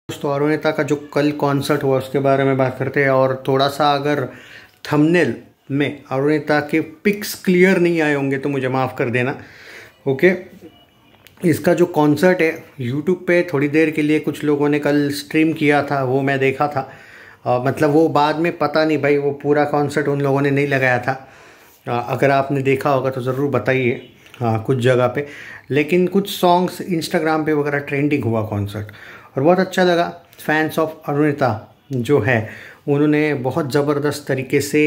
दोस्तों अरुणिता का जो कल कॉन्सर्ट हुआ उसके बारे में बात करते हैं। और थोड़ा सा अगर थंबनेल में अरुणिता के पिक्स क्लियर नहीं आए होंगे तो मुझे माफ़ कर देना। ओके, इसका जो कॉन्सर्ट है यूट्यूब पे थोड़ी देर के लिए कुछ लोगों ने कल स्ट्रीम किया था, वो मैं देखा था। मतलब वो बाद में पता नहीं भाई, वो पूरा कॉन्सर्ट उन लोगों ने नहीं लगाया था। अगर आपने देखा होगा तो ज़रूर बताइए। हाँ, कुछ जगह पे, लेकिन कुछ सॉन्ग्स इंस्टाग्राम पे वगैरह ट्रेंडिंग हुआ कॉन्सर्ट और बहुत अच्छा लगा। फैंस ऑफ अरुणिता जो है उन्होंने बहुत ज़बरदस्त तरीके से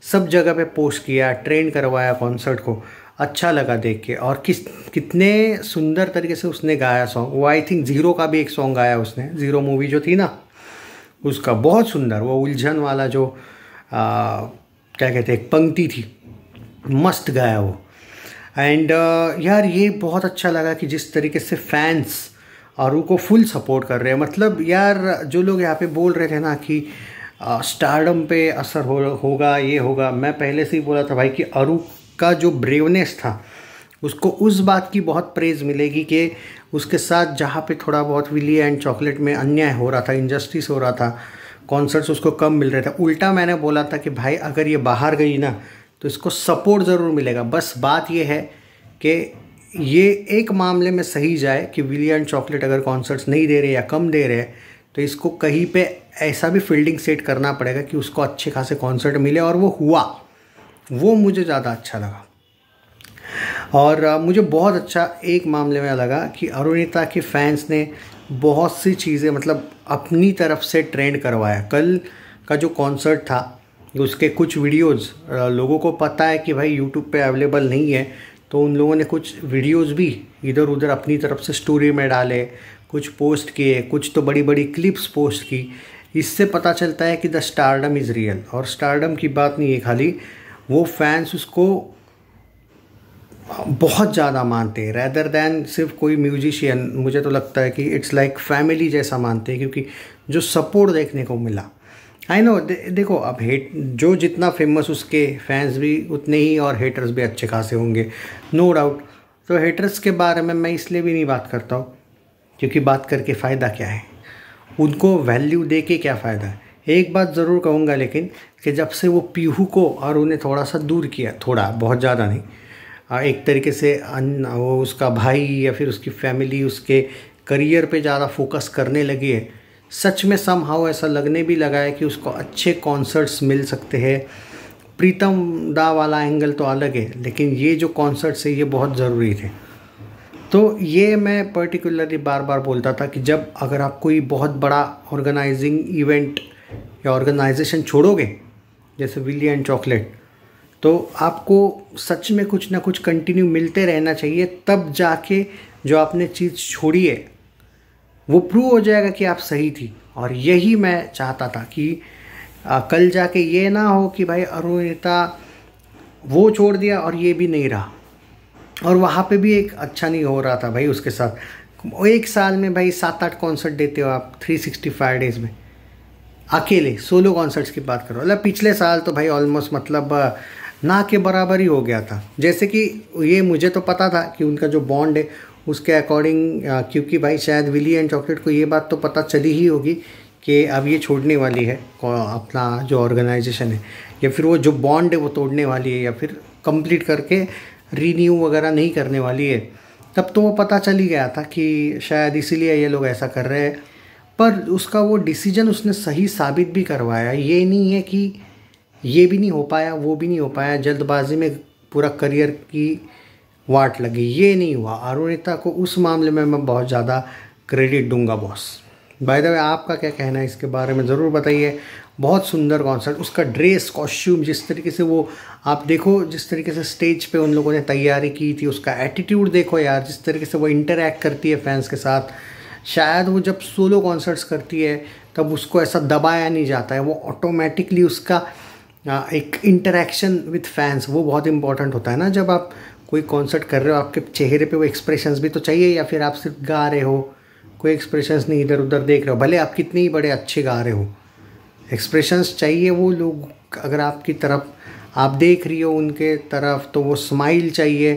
सब जगह पे पोस्ट किया, ट्रेंड करवाया कॉन्सर्ट को। अच्छा लगा देख के। और कितने सुंदर तरीके से उसने गाया सॉन्ग। वो आई थिंक ज़ीरो का भी एक सॉन्ग गाया उसने, ज़ीरो मूवी जो थी ना उसका, बहुत सुंदर वो उलझन वाला जो क्या कहते हैं, एक पंक्ति थी, मस्त गाया वो। एंड यार ये बहुत अच्छा लगा कि जिस तरीके से फैंस अरु को फुल सपोर्ट कर रहे हैं। मतलब यार जो लोग यहाँ पे बोल रहे थे ना कि स्टारडम पे असर होगा, ये होगा, मैं पहले से ही बोला था भाई कि अरु का जो ब्रेवनेस था उसको उस बात की बहुत प्रेज़ मिलेगी कि उसके साथ जहाँ पे थोड़ा बहुत विली एंड चॉकलेट में अन्याय हो रहा था, इनजस्टिस हो रहा था, कॉन्सर्ट्स उसको कम मिल रहे थे, उल्टा मैंने बोला था कि भाई अगर ये बाहर गई ना तो इसको सपोर्ट ज़रूर मिलेगा। बस बात ये है कि ये एक मामले में सही जाए कि विली एंड चॉकलेट अगर कॉन्सर्ट्स नहीं दे रहे या कम दे रहे हैं तो इसको कहीं पे ऐसा भी फील्डिंग सेट करना पड़ेगा कि उसको अच्छे खासे कॉन्सर्ट मिले। और वो हुआ, वो मुझे ज़्यादा अच्छा लगा। और मुझे बहुत अच्छा एक मामले में लगा कि अरुणिता के फैंस ने बहुत सी चीज़ें मतलब अपनी तरफ से ट्रेंड करवाया। कल का जो कॉन्सर्ट था उसके कुछ वीडियोज़ लोगों को पता है कि भाई यूट्यूब पे अवेलेबल नहीं है, तो उन लोगों ने कुछ वीडियोज़ भी इधर उधर अपनी तरफ से स्टोरी में डाले, कुछ पोस्ट किए, कुछ तो बड़ी बड़ी क्लिप्स पोस्ट की। इससे पता चलता है कि द स्टारडम इज़ रियल। और स्टारडम की बात नहीं है खाली, वो फैंस उसको बहुत ज़्यादा मानते हैं रैदर दैन सिर्फ कोई म्यूजिशियन। मुझे तो लगता है कि इट्स लाइक फैमिली जैसा मानते हैं, क्योंकि जो सपोर्ट देखने को मिला। आई नो, देखो अब हेट जो जितना फेमस उसके फैंस भी उतने ही और हेटर्स भी अच्छे खासे होंगे, नो डाउट। तो हेटर्स के बारे में मैं इसलिए भी नहीं बात करता हूँ क्योंकि बात करके फ़ायदा क्या है, उनको वैल्यू दे के क्या फ़ायदा है। एक बात ज़रूर कहूँगा लेकिन, कि जब से वो पीहू को और उन्हें थोड़ा सा दूर किया, थोड़ा बहुत ज़्यादा नहीं, एक तरीके से वो उसका भाई या फिर उसकी फैमिली उसके करियर पे ज़्यादा फोकस करने लगी है, सच में समहाउ ऐसा लगने भी लगा है कि उसको अच्छे कॉन्सर्ट्स मिल सकते हैं। प्रीतम दा वाला एंगल तो अलग है, लेकिन ये जो कॉन्सर्ट्स है ये बहुत ज़रूरी थे। तो ये मैं पर्टिकुलरली बार बार बोलता था कि जब अगर आप कोई बहुत बड़ा ऑर्गेनाइजिंग इवेंट या ऑर्गेनाइजेशन छोड़ोगे जैसे विली एंड चॉकलेट, तो आपको सच में कुछ ना कुछ कंटिन्यू मिलते रहना चाहिए, तब जाके जो आपने चीज़ छोड़ी है वो प्रूव हो जाएगा कि आप सही थी। और यही मैं चाहता था कि कल जाके ये ना हो कि भाई अरुणिता वो छोड़ दिया और ये भी नहीं रहा। और वहाँ पे भी एक अच्छा नहीं हो रहा था भाई उसके साथ। एक साल में भाई 7-8 कॉन्सर्ट देते हो आप 365 डेज़ में, अकेले सोलो कॉन्सर्ट्स की बात करो। मतलब पिछले साल तो भाई ऑलमोस्ट मतलब ना के बराबर ही हो गया था। जैसे कि ये मुझे तो पता था कि उनका जो बॉन्ड है उसके अकॉर्डिंग, क्योंकि भाई शायद विली एंड चॉकलेट को ये बात तो पता चली ही होगी कि अब ये छोड़ने वाली है अपना जो ऑर्गेनाइजेशन है, या फिर वो जो बॉन्ड है वो तोड़ने वाली है, या फिर कंप्लीट करके रीन्यू वगैरह नहीं करने वाली है। तब तो वो पता चल ही गया था कि शायद इसीलिए ये लोग ऐसा कर रहे हैं। पर उसका वो डिसीजन उसने सही साबित भी करवाया। ये नहीं है कि ये भी नहीं हो पाया, वो भी नहीं हो पाया, जल्दबाजी में पूरा करियर की वाट लगी, ये नहीं हुआ। अरुणिता को उस मामले में मैं बहुत ज़्यादा क्रेडिट दूंगा बॉस। बाय द वे आपका क्या कहना है इसके बारे में ज़रूर बताइए। बहुत सुंदर कॉन्सर्ट, उसका ड्रेस कॉस्ट्यूम जिस तरीके से वो, आप देखो जिस तरीके से स्टेज पे उन लोगों ने तैयारी की थी, उसका एटीट्यूड देखो यार, जिस तरीके से वो इंटरेक्ट करती है फैंस के साथ। शायद वो जब सोलो कॉन्सर्ट्स करती है तब उसको ऐसा दबाया नहीं जाता है, वो ऑटोमेटिकली उसका एक इंटरेक्शन विथ फैंस वो बहुत इंपॉर्टेंट होता है ना। जब आप कोई कॉन्सर्ट कर रहे हो आपके चेहरे पे वो एक्सप्रेशंस भी तो चाहिए, या फिर आप सिर्फ गा रहे हो, कोई एक्सप्रेशंस नहीं, इधर उधर देख रहे हो, भले आप कितने ही बड़े अच्छे गा रहे हो, एक्सप्रेशंस चाहिए। वो लोग अगर आपकी तरफ आप देख रही हो उनके तरफ तो वो स्माइल चाहिए,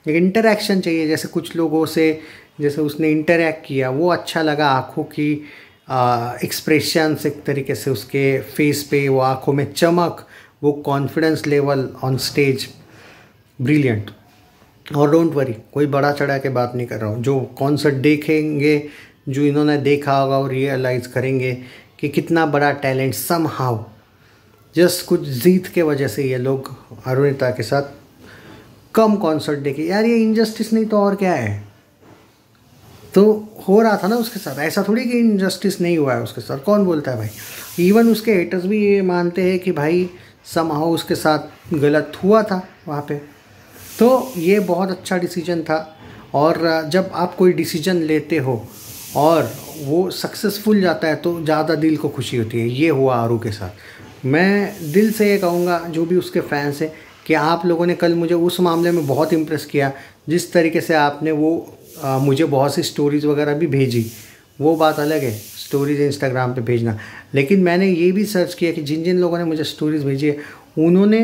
एक इंटरेक्शन चाहिए। जैसे कुछ लोगों से जैसे उसने इंटरेक्ट किया वो अच्छा लगा, आँखों की एक्सप्रेशंस, एक तरीके से उसके फेस पे, वो आँखों में चमक, वो confidence level on stage, brilliant. और डोंट वरी, कोई बड़ा चढ़ा के बात नहीं कर रहा हूँ। जो कॉन्सर्ट देखेंगे, जो इन्होंने देखा होगा, वो रियलाइज़ करेंगे कि कितना बड़ा टैलेंट समहाउ जस्ट कुछ जीत के वजह से ये लोग अरुणिता के साथ कम कॉन्सर्ट देखे। यार ये इनजस्टिस नहीं तो और क्या है। तो हो रहा था ना उसके साथ, ऐसा थोड़ी कि इनजस्टिस नहीं हुआ है उसके साथ, कौन बोलता है भाई। इवन उसके हेटर्स भी ये मानते हैं कि भाई समहाउ उसके साथ गलत हुआ था वहाँ पे। तो ये बहुत अच्छा डिसीजन था। और जब आप कोई डिसीजन लेते हो और वो सक्सेसफुल जाता है तो ज़्यादा दिल को खुशी होती है। ये हुआ आरू के साथ। मैं दिल से ये कहूँगा जो भी उसके फैंस हैं कि आप लोगों ने कल मुझे उस मामले में बहुत इम्प्रेस किया, जिस तरीके से आपने वो मुझे बहुत सी स्टोरीज़ वगैरह भी भेजी। वो बात अलग है, स्टोरीज़ इंस्टाग्राम पे भेजना, लेकिन मैंने ये भी सर्च किया कि जिन जिन लोगों ने मुझे स्टोरीज़ भेजी है उन्होंने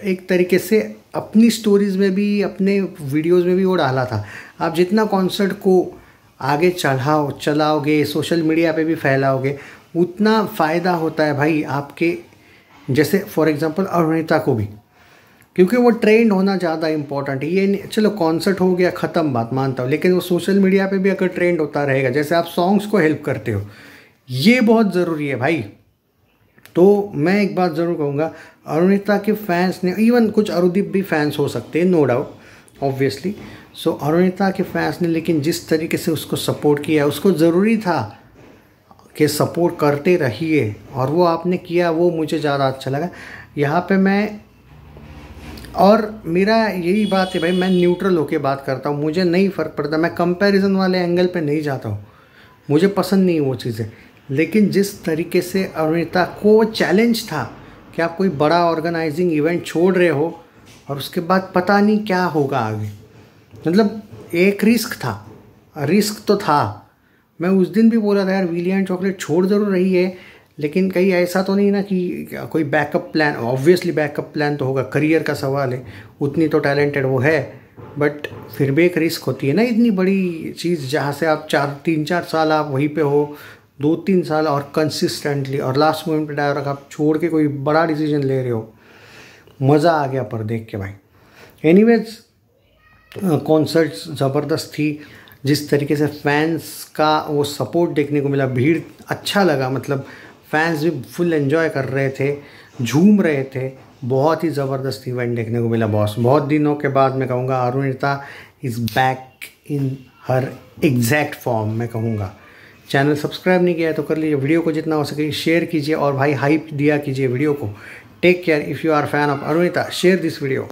एक तरीके से अपनी स्टोरीज़ में भी, अपने वीडियोस में भी वो डाला था। आप जितना कॉन्सर्ट को आगे चलाओगे, सोशल मीडिया पे भी फैलाओगे, उतना फ़ायदा होता है भाई आपके। जैसे फॉर एग्जांपल अरुणिता को भी, क्योंकि वो ट्रेंड होना ज़्यादा इंपॉर्टेंट है। ये नहीं, चलो कॉन्सर्ट हो गया ख़त्म, बात मानता हूँ, लेकिन वो सोशल मीडिया पे भी अगर ट्रेंड होता रहेगा, जैसे आप सॉन्ग्स को हेल्प करते हो, ये बहुत ज़रूरी है भाई। तो मैं एक बात ज़रूर कहूँगा, अरुणिता के फैंस ने, इवन कुछ अरुदीप भी फैंस हो सकते हैं, नो डाउट ऑब्वियसली। सो अरुणिता के फैंस ने लेकिन जिस तरीके से उसको सपोर्ट किया, उसको ज़रूरी था कि सपोर्ट करते रहिए, और वो आपने किया, वो मुझे ज़्यादा अच्छा लगा। यहाँ पे मैं, और मेरा यही बात है भाई, मैं न्यूट्रल होके बात करता हूँ, मुझे नहीं फ़र्क पड़ता, मैं कंपैरिजन वाले एंगल पे नहीं जाता हूँ, मुझे पसंद नहीं वो चीज़ें। लेकिन जिस तरीके से अरुणिता को चैलेंज था कि आप कोई बड़ा ऑर्गेनाइजिंग इवेंट छोड़ रहे हो और उसके बाद पता नहीं क्या होगा आगे, मतलब एक रिस्क तो था। मैं उस दिन भी बोला था यार, व्हीली एंड चॉकलेट छोड़ ज़रूर रही है, लेकिन कहीं ऐसा तो नहीं ना कि कोई backup plan, obviously backup plan तो होगा, करियर का सवाल है, उतनी तो टैलेंटेड वो है, बट फिर भी एक रिस्क होती है ना इतनी बड़ी चीज़, जहाँ से आप 3-4 साल आप वहीं पे हो, 2-3 साल और कंसिस्टेंटली, और लास्ट मोमेंट पे डायरेक्ट आप छोड़ के कोई बड़ा डिसीजन ले रहे हो। मज़ा आ गया पर देख के भाई। एनीवेज, कॉन्सर्ट ज़बरदस्त थी, जिस तरीके से फैंस का वो सपोर्ट देखने को मिला, भीड़ अच्छा लगा, मतलब फैंस भी फुल एंजॉय कर रहे थे, झूम रहे थे, बहुत ही ज़बरदस्त इवेंट देखने को मिला बॉस। बहुत दिनों के बाद मैं कहूँगा Arunita is back in her exact form, मैं कहूँगा। चैनल सब्सक्राइब नहीं किया है तो कर लीजिए, वीडियो को जितना हो सके शेयर कीजिए, और भाई हाइप दिया कीजिए वीडियो को। Take care. If you are fan of Arunita, share this video.